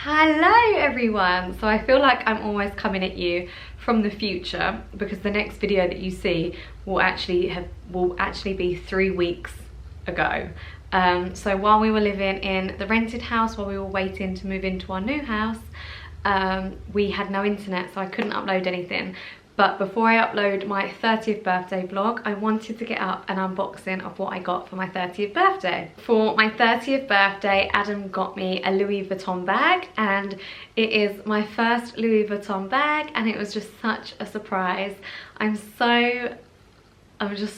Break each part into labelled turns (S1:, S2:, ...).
S1: Hello everyone! So I feel like I'm always coming at you from the future because the next video that you see will actually be 3 weeks ago. So while we were living in the rented house, while we were waiting to move into our new house, we had no internet, so I couldn't upload anything. But before I upload my 30th birthday vlog, I wanted to get up an unboxing of what I got for my 30th birthday. For my 30th birthday, Adam got me a Louis Vuitton bag, and it is my first Louis Vuitton bag, and it was just such a surprise. I'm just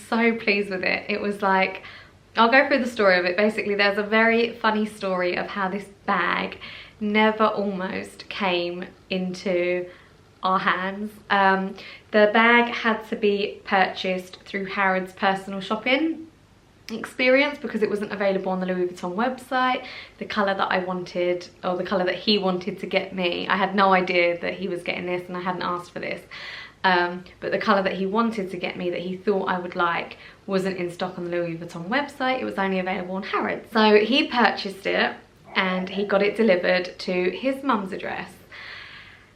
S1: so pleased with it. It was like, I'll go through the story of it. Basically, there's a very funny story of how this bag never almost came into our hands. The bag had to be purchased through Harrods personal shopping experience because it wasn't available on the Louis Vuitton website. The colour that I wanted, or the colour that he wanted to get me, I had no idea that he was getting this and I hadn't asked for this. But the colour that he wanted to get me, that he thought I would like, wasn't in stock on the Louis Vuitton website. It was only available on Harrods. So he purchased it and he got it delivered to his mum's address.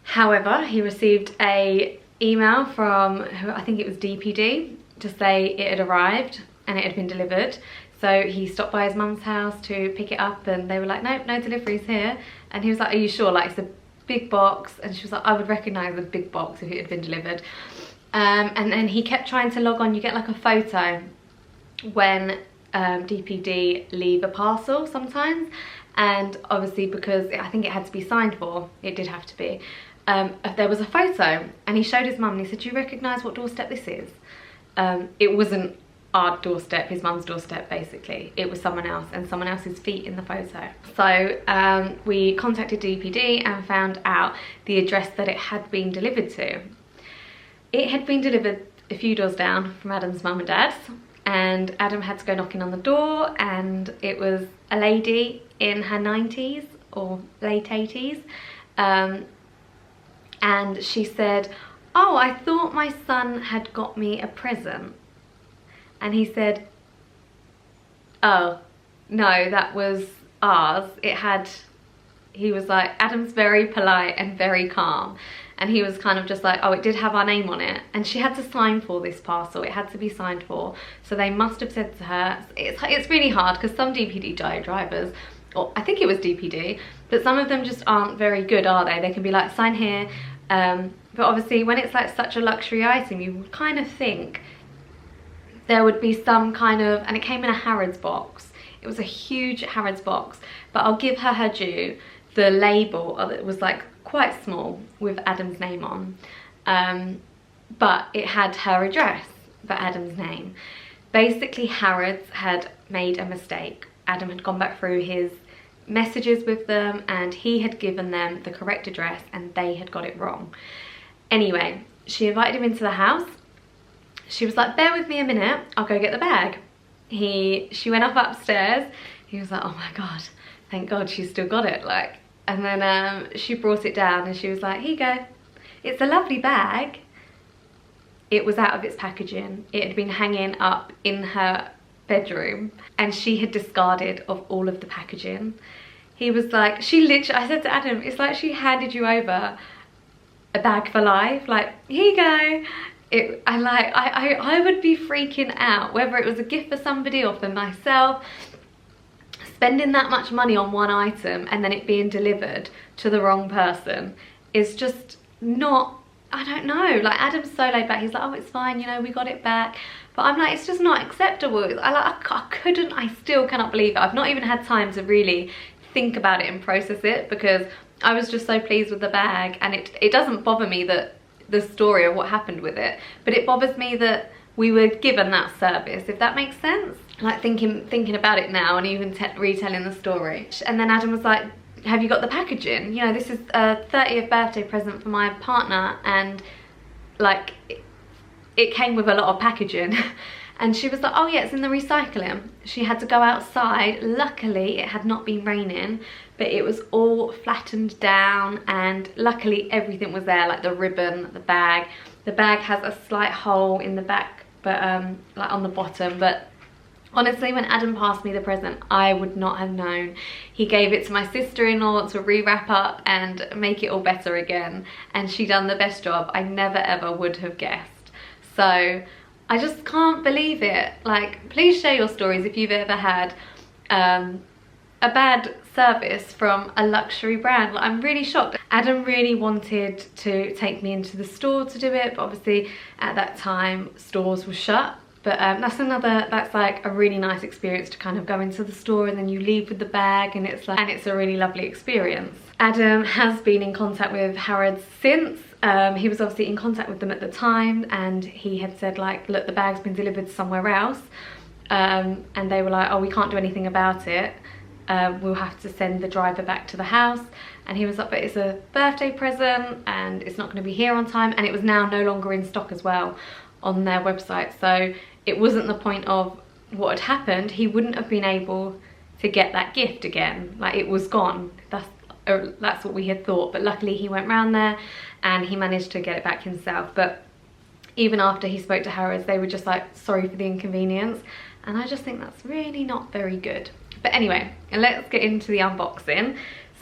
S1: However, he received a email from, I think it was DPD, to say it had arrived and it had been delivered. So he stopped by his mum's house to pick it up and they were like, nope, no deliveries here. And he was like, are you sure? Like, it's a big box. And she was like, I would recognise a big box if it had been delivered. And then he kept trying to log on. You get like a photo when DPD leave a parcel sometimes. And obviously, because I think it had to be signed for, it did have to be. There was a photo and he showed his mum and he said, do you recognise what doorstep this is? It wasn't our doorstep, his mum's doorstep basically. It was someone else and someone else's feet in the photo. So we contacted DPD and found out the address that it had been delivered to. It had been delivered a few doors down from Adam's mum and dad's, and Adam had to go knocking on the door, and it was a lady in her 90s or late 80s. And she said, oh, I thought my son had got me a present. And he said, oh, no, that was ours. He was like, Adam's very polite and very calm. And he was kind of just like, oh, it did have our name on it. And she had to sign for this parcel. It had to be signed for. So they must have said to her, it's really hard because some DPD drivers, or I think it was DPD, but some of them just aren't very good, are they? They can be like, sign here. But obviously when it's like such a luxury item, you would kind of think there would be some kind of, and it came in a Harrods box. It was a huge Harrods box, but I'll give her due. The label it was like quite small with Adam's name on, but it had her address but Adam's name. Basically, Harrods had made a mistake. Adam had gone back through his messages with them and he had given them the correct address and they had got it wrong. Anyway, she invited him into the house. She was like, bear with me a minute, I'll go get the bag. She went up upstairs. He was like, oh my God, thank God she's still got it. Like, and then she brought it down and she was like, here you go. It's a lovely bag. It was out of its packaging. It had been hanging up in her bedroom and she had discarded of all of the packaging. He was like, I said to Adam, it's like she handed you over a bag for life. Like, here you go. I would be freaking out, whether it was a gift for somebody or for myself. Spending that much money on one item and then it being delivered to the wrong person is just not, I don't know. Like, Adam's so laid back. He's like, oh, it's fine, you know, we got it back. But I'm like, it's just not acceptable. I still cannot believe it. I've not even had time to really think about it and process it because I was just so pleased with the bag. And it doesn't bother me that the story of what happened with it, but it bothers me that we were given that service, if that makes sense. Like, thinking about it now and even retelling the story. And then Adam was like, have you got the packaging? You know, this is a 30th birthday present for my partner, and like it came with a lot of packaging. And she was like, oh yeah, it's in the recycling. She had to go outside. Luckily, it had not been raining, but it was all flattened down and luckily everything was there, like the ribbon, the bag. The bag has a slight hole in the back, but like on the bottom, but Honestly, when Adam passed me the present, I would not have known. He gave it to my sister-in-law to re-wrap up and make it all better again. And she done the best job. I never ever would have guessed. So I just can't believe it. Like, please share your stories if you've ever had a bad service from a luxury brand. Like, I'm really shocked. Adam really wanted to take me into the store to do it, but obviously at that time stores were shut. But that's like a really nice experience to kind of go into the store and then you leave with the bag, and it's a really lovely experience. Adam has been in contact with Harrods since. He was obviously in contact with them at the time, and he had said like, look, the bag's been delivered somewhere else. And they were like, oh, we can't do anything about it. We'll have to send the driver back to the house. And he was like, but it's a birthday present and it's not going to be here on time. And it was now no longer in stock as well on their website. So it wasn't the point of what had happened. He wouldn't have been able to get that gift again. Like, it was gone. That's what we had thought. But luckily he went round there and he managed to get it back himself. But even after he spoke to Harrods, they were just like, sorry for the inconvenience. And I just think that's really not very good. But anyway, let's get into the unboxing.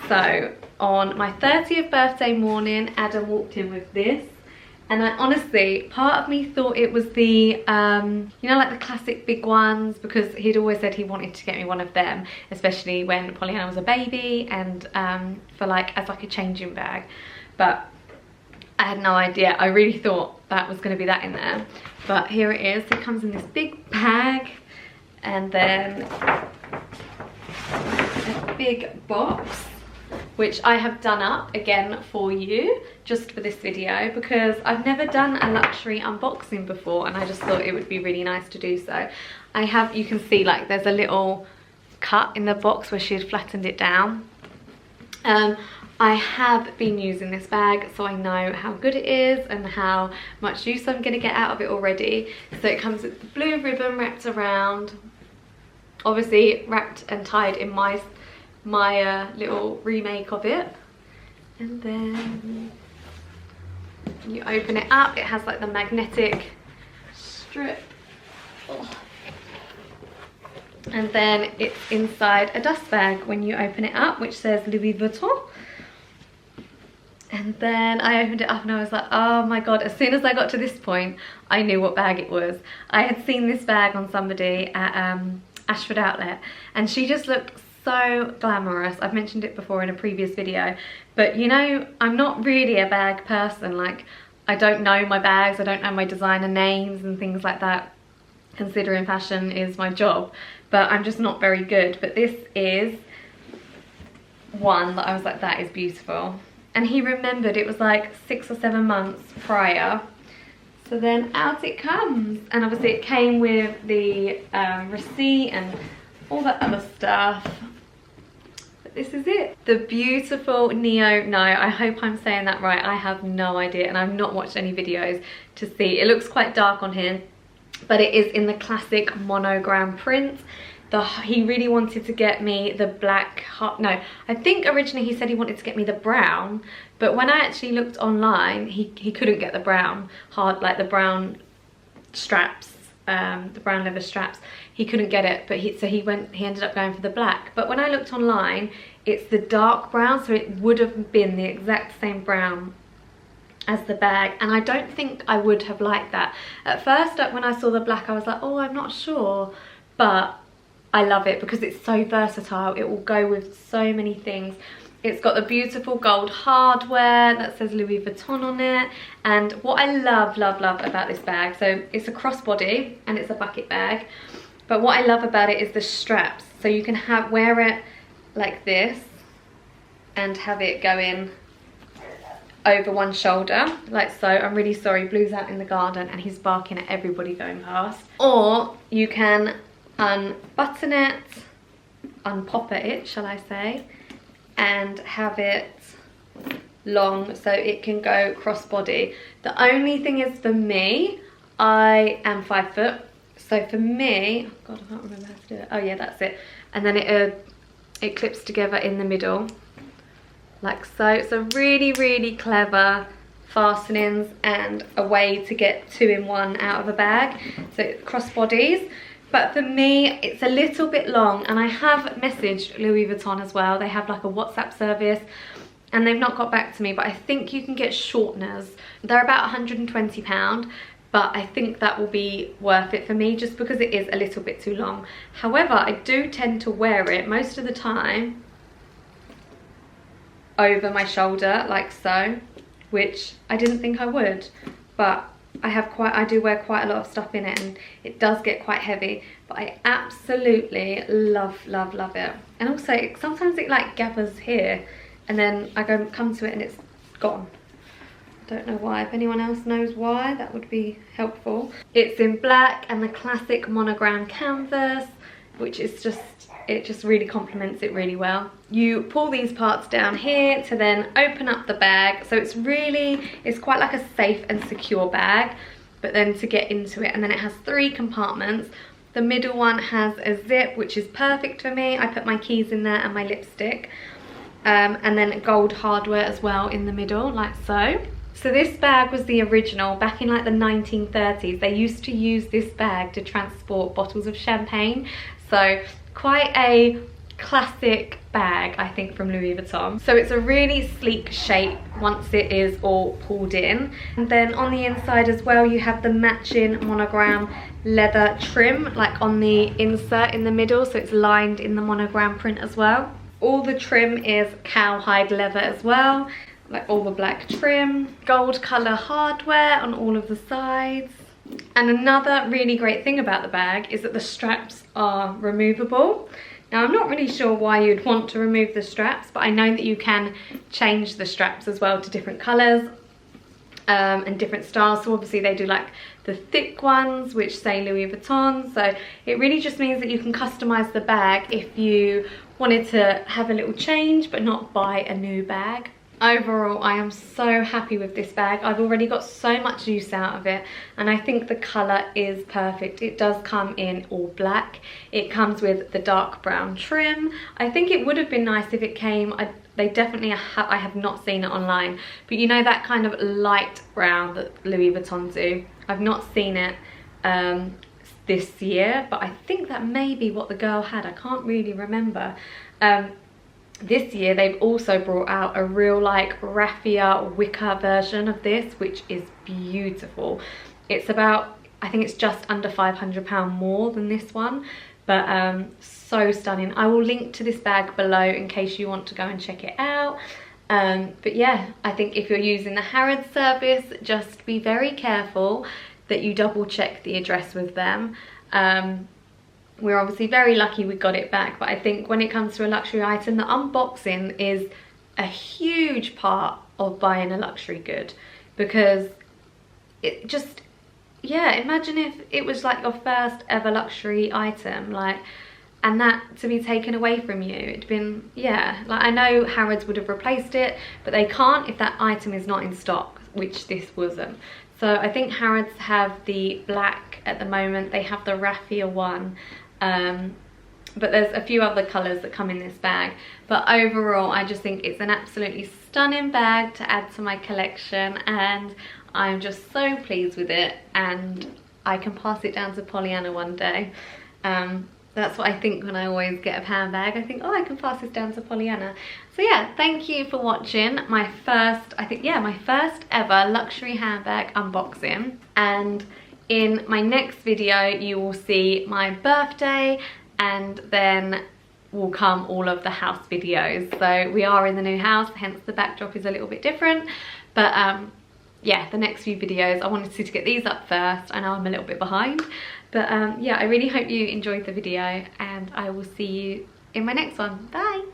S1: So on my 30th birthday morning, Adam walked in with this. And I honestly, part of me thought it was the, you know, like the classic big ones, because he'd always said he wanted to get me one of them, especially when Pollyanna was a baby, and for like, as like a changing bag. But I had no idea. I really thought that was going to be that in there. But here it is. It comes in this big bag, and then a big box, which I have done up again for you just for this video, because I've never done a luxury unboxing before, and I just thought it would be really nice to do so. I have, you can see like there's a little cut in the box where she had flattened it down. I have been using this bag, so I know how good it is and how much use I'm going to get out of it already. So it comes with the blue ribbon wrapped around, obviously wrapped and tied in my little remake of it. And then you open it up, it has like the magnetic strip. Oh. And then it's inside a dust bag when you open it up, which says Louis Vuitton. And then I opened it up and I was like, oh my god, as soon as I got to this point, I knew what bag it was. I had seen this bag on somebody at Ashford Outlet, and she just looked so glamorous. I've mentioned it before in a previous video, but you know, I'm not really a bag person. Like, I don't know my bags, I don't know my designer names and things like that, considering fashion is my job, but I'm just not very good. But this is one that I was like, that is beautiful. And he remembered it was like 6 or 7 months prior. So then out it comes, and obviously it came with the receipt and all that other stuff. But this is it. The beautiful Neonoe. I hope I'm saying that right. I have no idea, and I've not watched any videos to see. It looks quite dark on here, but it is in the classic monogram print. He really wanted to get me the black, no, I think originally he said he wanted to get me the brown, but when I actually looked online, he couldn't get the brown, like the brown straps, the brown leather straps. He couldn't get it, but he ended up going for the black. But when I looked online, it's the dark brown, so it would have been the exact same brown as the bag, and I don't think I would have liked that. At first, when I saw the black, I was like, oh, I'm not sure, but I love it because it's so versatile. It will go with so many things. It's got the beautiful gold hardware that says Louis Vuitton on it. And what I love about this bag, so it's a crossbody and it's a bucket bag, but what I love about it is the straps. So you can wear it like this and have it go in over one shoulder, like so. I'm really sorry, Blue's out in the garden and he's barking at everybody going past. Or you can unbutton it, unpopper it, shall I say, and have it long so it can go crossbody. The only thing is, for me, I am 5 foot, so for me, oh god, I can't remember how to do it. Oh yeah, that's it. And then it clips together in the middle, like so. So really clever fastenings and a way to get 2 in 1 out of a bag. So crossbodies. But for me, it's a little bit long, and I have messaged Louis Vuitton as well. They have like a WhatsApp service, and they've not got back to me, but I think you can get shorteners. They're about £120, but I think that will be worth it for me just because it is a little bit too long. However, I do tend to wear it most of the time over my shoulder like so, which I didn't think I would, but I do wear quite a lot of stuff in it, and it does get quite heavy, but I absolutely love it. And also sometimes it like gathers here, and then I come to it and it's gone. Don't know why. If anyone else knows why, that would be helpful. It's in black and the classic monogram canvas, which is just, it just really complements it really well. You pull these parts down here to then open up the bag. So it's quite like a safe and secure bag, but then to get into it, and then it has 3 compartments. The middle one has a zip, which is perfect for me. I put my keys in there and my lipstick. And then gold hardware as well in the middle, like so. So this bag was the original back in like the 1930s. They used to use this bag to transport bottles of champagne. So quite a classic bag, I think, from Louis Vuitton. So it's a really sleek shape once it is all pulled in. And then on the inside as well, you have the matching monogram leather trim, like on the insert in the middle. So it's lined in the monogram print as well. All the trim is cowhide leather as well, like all the black trim, gold colour hardware on all of the sides. And another really great thing about the bag is that the straps are removable. Now I'm not really sure why you'd want to remove the straps, but I know that you can change the straps as well to different colours and different styles. So obviously they do like the thick ones which say Louis Vuitton, so it really just means that you can customise the bag if you wanted to have a little change but not buy a new bag. Overall, I am so happy with this bag. I've already got so much use out of it, and I think the colour is perfect. It does come in all black. It comes with the dark brown trim. I think it would have been nice if it came, they definitely I have not seen it online, but you know that kind of light brown that Louis Vuitton do? I've not seen it this year, but I think that may be what the girl had. I can't really remember. This year they've also brought out a real like raffia wicker version of this, which is beautiful. It's about, I think it's just under £500 more than this one, but so stunning. I will link to this bag below in case you want to go and check it out. But yeah, I think if you're using the Harrods service, just be very careful that you double check the address with them. We're obviously very lucky we got it back, but I think when it comes to a luxury item, the unboxing is a huge part of buying a luxury good, because it just, yeah, imagine if it was like your first ever luxury item, like, and that to be taken away from you, it'd been, yeah, like I know Harrods would have replaced it, but they can't if that item is not in stock, which this wasn't. So I think Harrods have the black at the moment, they have the raffia one, but there's a few other colours that come in this bag. But overall, I just think it's an absolutely stunning bag to add to my collection, and I'm just so pleased with it, and I can pass it down to Pollyanna one day. That's what I think when I always get a handbag. I think, oh, I can pass this down to Pollyanna. So yeah, thank you for watching my first, I think, yeah, my first ever luxury handbag unboxing. And in my next video, you will see my birthday, and then will come all of the house videos. So we are in the new house, hence the backdrop is a little bit different. But yeah, the next few videos, I wanted to get these up first. I know I'm a little bit behind. But yeah, I really hope you enjoyed the video, and I will see you in my next one. Bye!